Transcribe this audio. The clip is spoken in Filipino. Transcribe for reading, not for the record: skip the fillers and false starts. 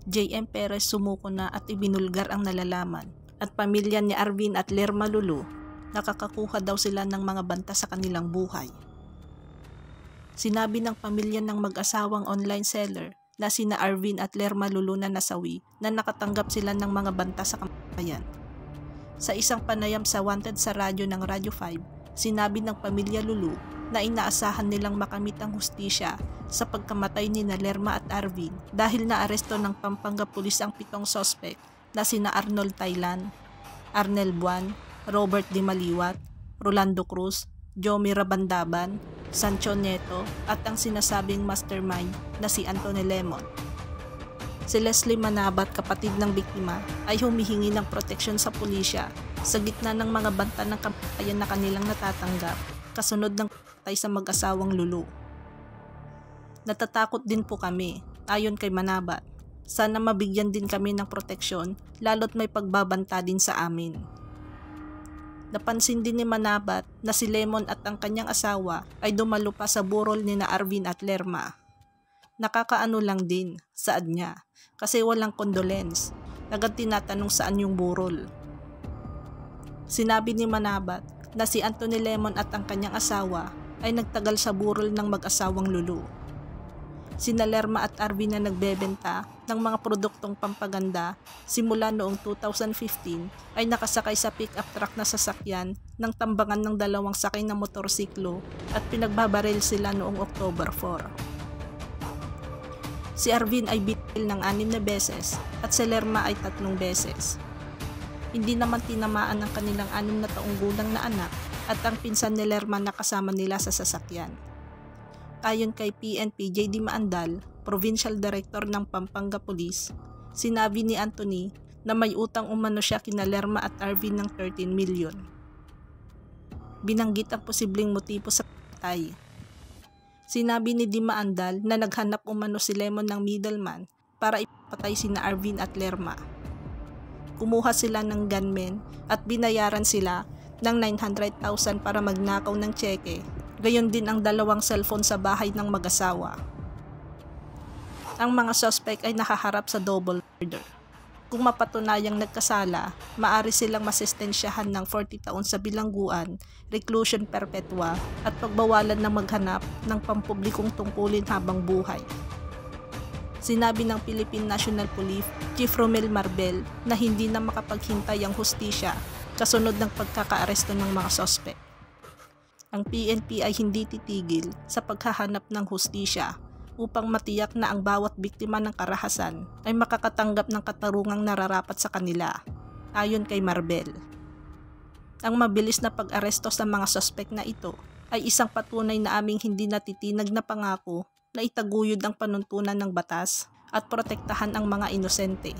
J.M. Perez sumuko na at ibinulgar ang nalalaman at pamilya ni Arvin at Lerma Lulu nakakakuha daw sila ng mga banta sa kanilang buhay. Sinabi ng pamilya ng mag-asawang online seller na sina Arvin at Lerma Lulu na nasawi na nakatanggap sila ng mga banta sa kamatayan. Sa isang panayam sa Wanted sa radyo ng Radyo 5, sinabi ng pamilya Lulu na inaasahan nilang makamit ang hustisya sa pagkamatay ni Lerma at Arvin dahil naaresto ng Pampanga Police ang 7 sospek na sina Arnold Taylan, Arnel Buwan, Robert Di Maliwat, Rolando Cruz, Jomy Rabandaban, Sancho Nieto at ang sinasabing mastermind na si Anthony Lemon. Si Leslie Manabat, kapatid ng biktima, ay humihingi ng proteksyon sa pulisya sa gitna ng mga banta ng kamatayan na kanilang natatanggap kasunod ng patay sa mag-asawang Lulu. Natatakot din po kami, ayon kay Manabat. Sana mabigyan din kami ng proteksyon lalo't may pagbabanta din sa amin. Napansin din ni Manabat na si Lemon at ang kanyang asawa ay dumalo pa sa burol ni na Arvin at Lerma. Nakakaano lang din, saad niya, kasi walang condolence. Agad tinatanong saan yung burol. Sinabi ni Manabat na si Anthony Lemon at ang kanyang asawa ay nagtagal sa burol ng mag-asawang Lulu. Sina Lerma at Arvin na nagbebenta ng mga produktong pampaganda simula noong 2015 ay nakasakay sa pick-up truck na sasakyan ng tambangan ng 2 sakay na motorsiklo at pinagbabaril sila noong October 4. Si Arvin ay bitil ng 6 na beses at si Lerma ay 3 beses. Hindi naman tinamaan ang kanilang 6 na taong gulang na anak at ang pinsan ni Lerma na kasama nila sa sasakyan. Ayon kay PNP J.D. Maandal, Provincial Director ng Pampanga Police, sinabi ni Anthony na may utang umano siya kina Lerma at Arvin ng 13 million. Binanggit ang posibleng motibo sa patay. Sinabi ni Di Maandal na naghanap umano si Lemon ng middleman para ipatay sina Arvin at Lerma. Kumuha sila ng gunmen at binayaran sila ng 900,000 para magnakaw ng tseke. Gayon din ang 2 cellphone sa bahay ng mag-asawa. Ang mga suspect ay nakaharap sa double murder. Kung mapatunayang nagkasala, maari silang masistensyahan ng 40 taon sa bilangguan, reclusion perpetua at pagbawalan ng maghanap ng pampublikong tungkulin habang buhay. Sinabi ng Philippine National Police Chief Romel Marbel na hindi na makapaghintay ang hustisya kasunod ng pagkakaaresto ng mga suspect. Ang PNP ay hindi titigil sa paghahanap ng hustisya upang matiyak na ang bawat biktima ng karahasan ay makakatanggap ng katarungang nararapat sa kanila, ayon kay Marbel. Ang mabilis na pag-aresto sa mga suspect na ito ay isang patunay na aming hindi natitinag na pangako na itaguyod ang panuntunan ng batas at protektahan ang mga inosente.